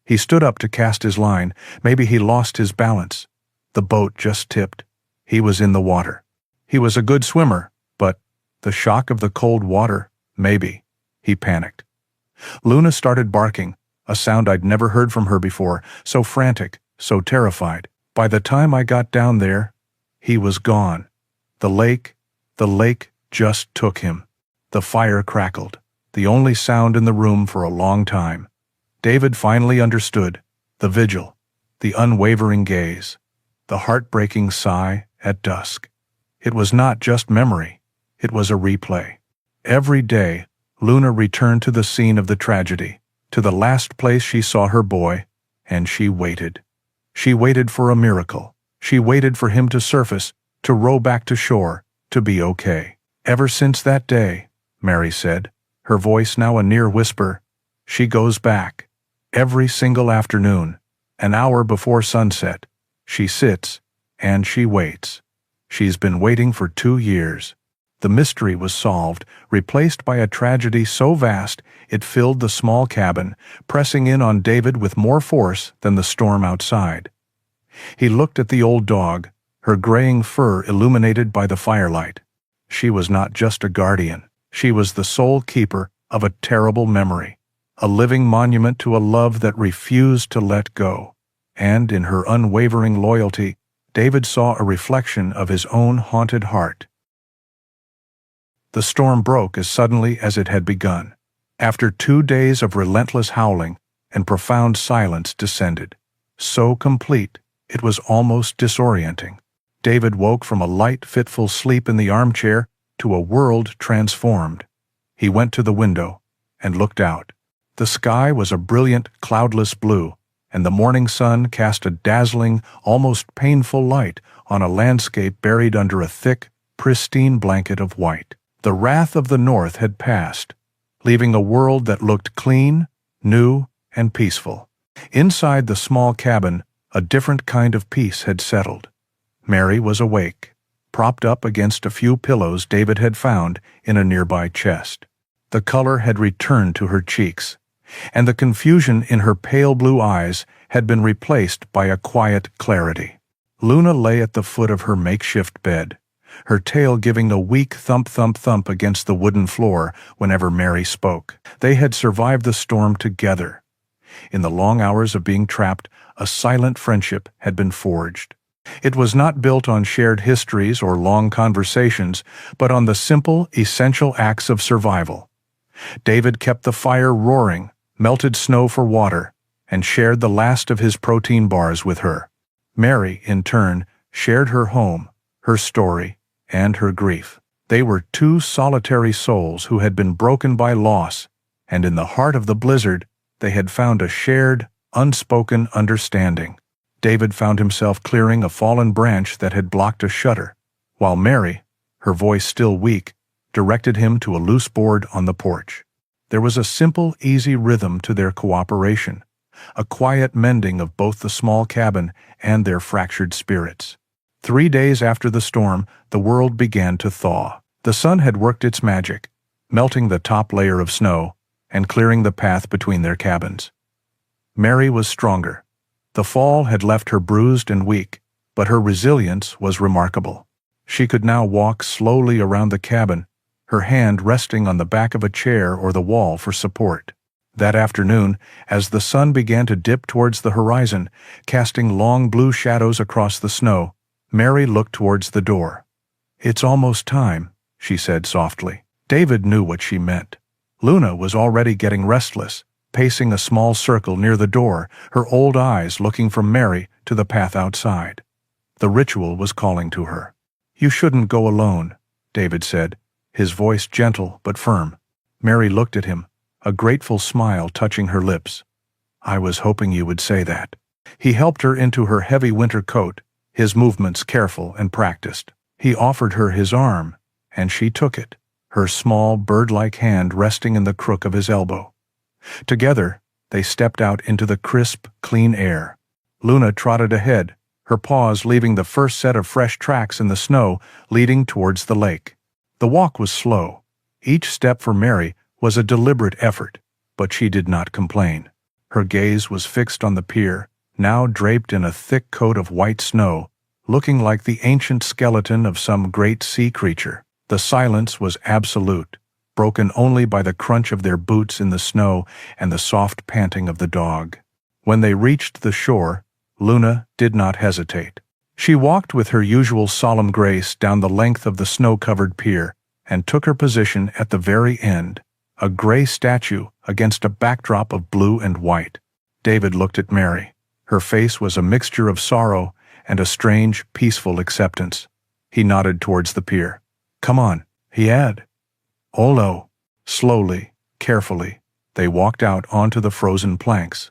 He stood up to cast his line. Maybe he lost his balance. The boat just tipped. He was in the water. He was a good swimmer, but the shock of the cold water, maybe. He panicked. Luna started barking, a sound I'd never heard from her before, so frantic, so terrified. By the time I got down there, he was gone. The lake just took him. The fire crackled, the only sound in the room for a long time. David finally understood. The vigil, the unwavering gaze, the heartbreaking sigh at dusk. It was not just memory, it was a replay. Every day, Luna returned to the scene of the tragedy, to the last place she saw her boy, and she waited. She waited for a miracle. She waited for him to surface, to row back to shore, to be okay. Ever since that day, Mary said, her voice now a near whisper, she goes back. Every single afternoon, an hour before sunset, she sits, and she waits. She's been waiting for 2 years. The mystery was solved, replaced by a tragedy so vast it filled the small cabin, pressing in on David with more force than the storm outside. He looked at the old dog, her graying fur illuminated by the firelight. She was not just a guardian. She was the sole keeper of a terrible memory, a living monument to a love that refused to let go. And in her unwavering loyalty, David saw a reflection of his own haunted heart. The storm broke as suddenly as it had begun. After 2 days of relentless howling, and profound silence descended. So complete, it was almost disorienting. David woke from a light, fitful sleep in the armchair to a world transformed. He went to the window and looked out. The sky was a brilliant, cloudless blue, and the morning sun cast a dazzling, almost painful light on a landscape buried under a thick, pristine blanket of white. The wrath of the north had passed, leaving a world that looked clean, new, and peaceful. Inside the small cabin, a different kind of peace had settled. Mary was awake, propped up against a few pillows David had found in a nearby chest. The color had returned to her cheeks, and the confusion in her pale blue eyes had been replaced by a quiet clarity. Luna lay at the foot of her makeshift bed, her tail giving a weak thump-thump-thump against the wooden floor whenever Mary spoke. They had survived the storm together. In the long hours of being trapped, a silent friendship had been forged. It was not built on shared histories or long conversations, but on the simple, essential acts of survival. David kept the fire roaring, melted snow for water, and shared the last of his protein bars with her. Mary, in turn, shared her home, her story, and her grief. They were two solitary souls who had been broken by loss, and in the heart of the blizzard, they had found a shared, unspoken understanding. David found himself clearing a fallen branch that had blocked a shutter, while Mary, her voice still weak, directed him to a loose board on the porch. There was a simple, easy rhythm to their cooperation, a quiet mending of both the small cabin and their fractured spirits. 3 days after the storm, the world began to thaw. The sun had worked its magic, melting the top layer of snow and clearing the path between their cabins. Mary was stronger. The fall had left her bruised and weak, but her resilience was remarkable. She could now walk slowly around the cabin, her hand resting on the back of a chair or the wall for support. That afternoon, as the sun began to dip towards the horizon, casting long blue shadows across the snow, Mary looked towards the door. "It's almost time," she said softly. David knew what she meant. Luna was already getting restless, pacing a small circle near the door, her old eyes looking from Mary to the path outside. The ritual was calling to her. "You shouldn't go alone," David said, his voice gentle but firm. Mary looked at him, a grateful smile touching her lips. "I was hoping you would say that." He helped her into her heavy winter coat, his movements careful and practiced. He offered her his arm, and she took it, her small bird-like hand resting in the crook of his elbow. Together, they stepped out into the crisp, clean air. Luna trotted ahead, her paws leaving the first set of fresh tracks in the snow leading towards the lake. The walk was slow. Each step for Mary was a deliberate effort, but she did not complain. Her gaze was fixed on the pier, now draped in a thick coat of white snow, looking like the ancient skeleton of some great sea creature. The silence was absolute, broken only by the crunch of their boots in the snow and the soft panting of the dog. When they reached the shore, Luna did not hesitate. She walked with her usual solemn grace down the length of the snow-covered pier and took her position at the very end, a gray statue against a backdrop of blue and white. David looked at Mary. Her face was a mixture of sorrow and a strange, peaceful acceptance. He nodded towards the pier. "Come on," he added. Olo. Slowly, carefully, they walked out onto the frozen planks.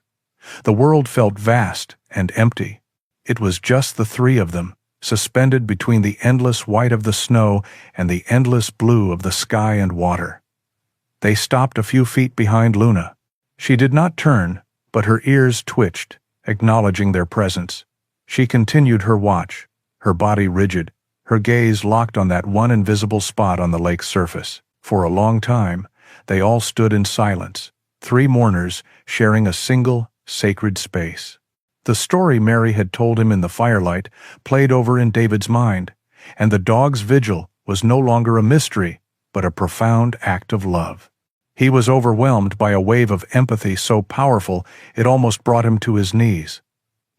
The world felt vast and empty. It was just the three of them, suspended between the endless white of the snow and the endless blue of the sky and water. They stopped a few feet behind Luna. She did not turn, but her ears twitched, acknowledging their presence. She continued her watch, her body rigid, her gaze locked on that one invisible spot on the lake's surface. For a long time, they all stood in silence, three mourners sharing a single, sacred space. The story Mary had told him in the firelight played over in David's mind, and the dog's vigil was no longer a mystery, but a profound act of love. He was overwhelmed by a wave of empathy so powerful it almost brought him to his knees.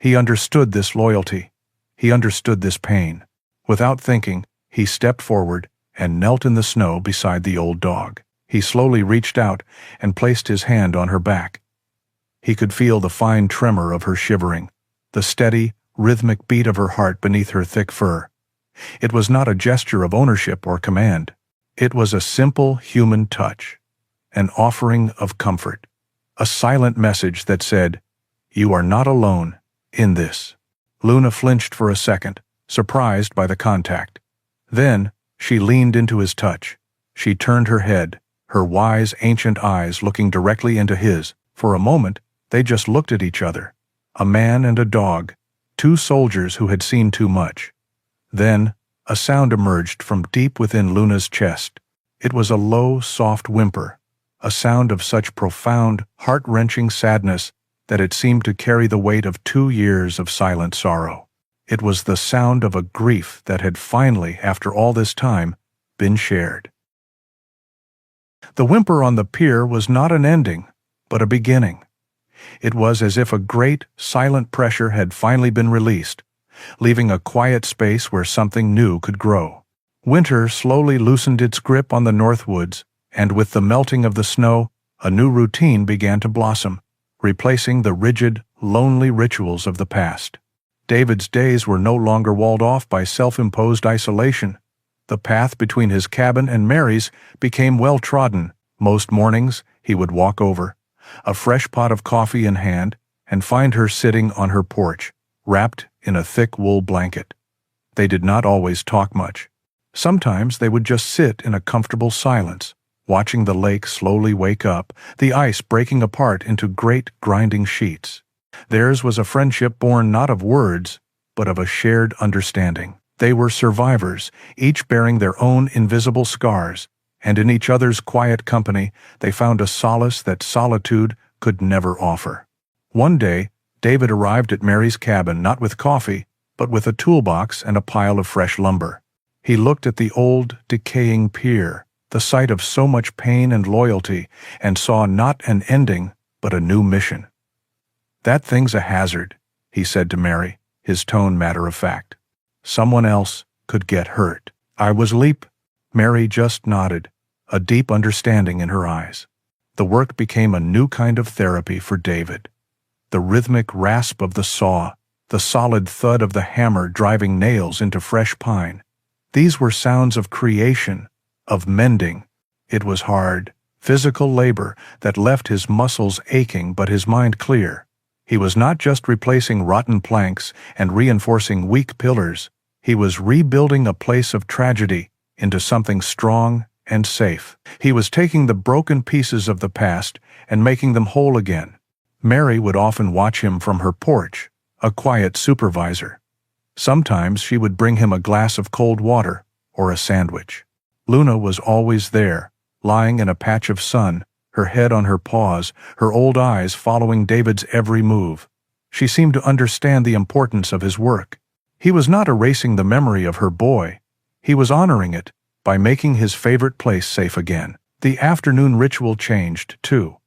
He understood this loyalty. He understood this pain. Without thinking, he stepped forward, and knelt in the snow beside the old dog. He slowly reached out and placed his hand on her back. He could feel the fine tremor of her shivering, the steady, rhythmic beat of her heart beneath her thick fur. It was not a gesture of ownership or command. It was a simple human touch, an offering of comfort, a silent message that said, "You are not alone in this." Luna flinched for a second, surprised by the contact. Then, she leaned into his touch. She turned her head, her wise, ancient eyes looking directly into his. For a moment, they just looked at each other. A man and a dog, two soldiers who had seen too much. Then, a sound emerged from deep within Luna's chest. It was a low, soft whimper, a sound of such profound, heart-wrenching sadness that it seemed to carry the weight of 2 years of silent sorrow. It was the sound of a grief that had finally, after all this time, been shared. The whimper on the pier was not an ending, but a beginning. It was as if a great, silent pressure had finally been released, leaving a quiet space where something new could grow. Winter slowly loosened its grip on the North Woods, and with the melting of the snow, a new routine began to blossom, replacing the rigid, lonely rituals of the past. David's days were no longer walled off by self-imposed isolation. The path between his cabin and Mary's became well-trodden. Most mornings, he would walk over, a fresh pot of coffee in hand, and find her sitting on her porch, wrapped in a thick wool blanket. They did not always talk much. Sometimes they would just sit in a comfortable silence, watching the lake slowly wake up, the ice breaking apart into great grinding sheets. Theirs was a friendship born not of words, but of a shared understanding. They were survivors, each bearing their own invisible scars, and in each other's quiet company they found a solace that solitude could never offer. One day, David arrived at Mary's cabin not with coffee, but with a toolbox and a pile of fresh lumber. He looked at the old, decaying pier, the site of so much pain and loyalty, and saw not an ending, but a new mission. "That thing's a hazard," he said to Mary, his tone matter-of-fact. "Someone else could get hurt." "I was leap." Mary just nodded, a deep understanding in her eyes. The work became a new kind of therapy for David. The rhythmic rasp of the saw, the solid thud of the hammer driving nails into fresh pine. These were sounds of creation, of mending. It was hard, physical labor that left his muscles aching but his mind clear. He was not just replacing rotten planks and reinforcing weak pillars. He was rebuilding a place of tragedy into something strong and safe. He was taking the broken pieces of the past and making them whole again. Mary would often watch him from her porch, a quiet supervisor. Sometimes she would bring him a glass of cold water or a sandwich. Luna was always there, lying in a patch of sun, her head on her paws, her old eyes following David's every move. She seemed to understand the importance of his work. He was not erasing the memory of her boy. He was honoring it by making his favorite place safe again. The afternoon ritual changed, too.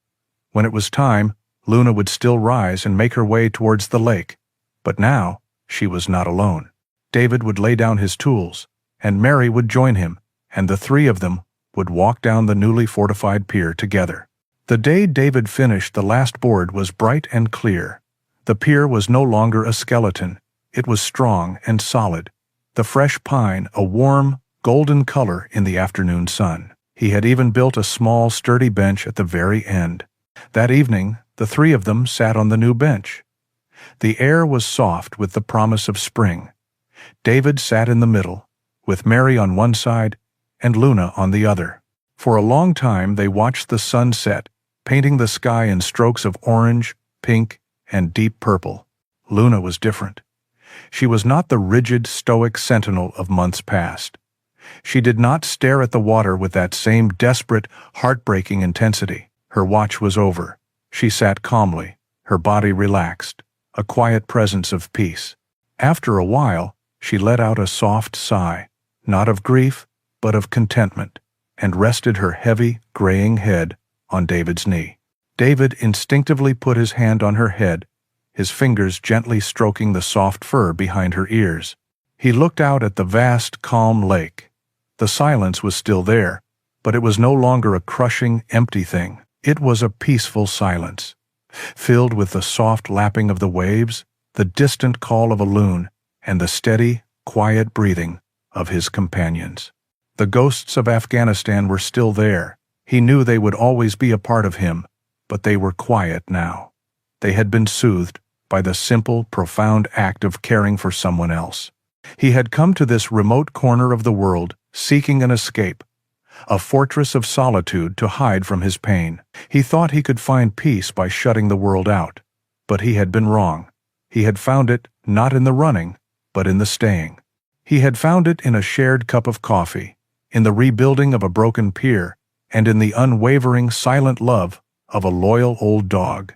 When it was time, Luna would still rise and make her way towards the lake. But now, she was not alone. David would lay down his tools, and Mary would join him, and the three of them would walk down the newly fortified pier together. The day David finished the last board was bright and clear. The pier was no longer a skeleton. It was strong and solid, the fresh pine a warm, golden color in the afternoon sun. He had even built a small, sturdy bench at the very end. That evening, the three of them sat on the new bench. The air was soft with the promise of spring. David sat in the middle, with Mary on one side and Luna on the other. For a long time they watched the sun set, painting the sky in strokes of orange, pink, and deep purple. Luna was different. She was not the rigid, stoic sentinel of months past. She did not stare at the water with that same desperate, heartbreaking intensity. Her watch was over. She sat calmly, her body relaxed, a quiet presence of peace. After a while, she let out a soft sigh, not of grief, but of contentment, and rested her heavy, graying head on David's knee. David instinctively put his hand on her head, his fingers gently stroking the soft fur behind her ears. He looked out at the vast, calm lake. The silence was still there, but it was no longer a crushing, empty thing. It was a peaceful silence, filled with the soft lapping of the waves, the distant call of a loon, and the steady, quiet breathing of his companions. The ghosts of Afghanistan were still there. He knew they would always be a part of him, but they were quiet now. They had been soothed by the simple, profound act of caring for someone else. He had come to this remote corner of the world, seeking an escape, a fortress of solitude to hide from his pain. He thought he could find peace by shutting the world out, but he had been wrong. He had found it not in the running, but in the staying. He had found it in a shared cup of coffee, in the rebuilding of a broken pier, and in the unwavering, silent love of a loyal old dog.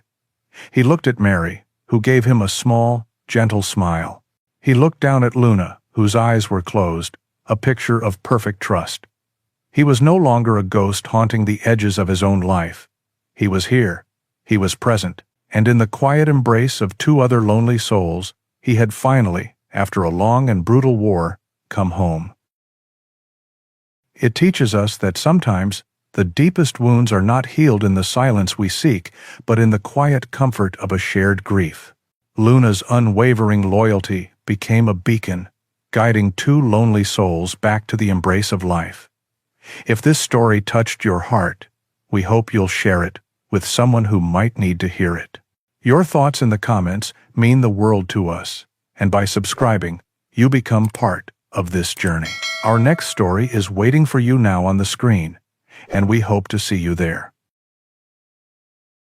He looked at Mary, who gave him a small, gentle smile. He looked down at Luna, whose eyes were closed, a picture of perfect trust. He was no longer a ghost haunting the edges of his own life. He was here, he was present, and in the quiet embrace of two other lonely souls, he had finally, after a long and brutal war, come home. It teaches us that sometimes the deepest wounds are not healed in the silence we seek, but in the quiet comfort of a shared grief. Luna's unwavering loyalty became a beacon, guiding two lonely souls back to the embrace of life. If this story touched your heart, we hope you'll share it with someone who might need to hear it. Your thoughts in the comments mean the world to us, and by subscribing, you become part of this journey. Our next story is waiting for you now on the screen, and we hope to see you there.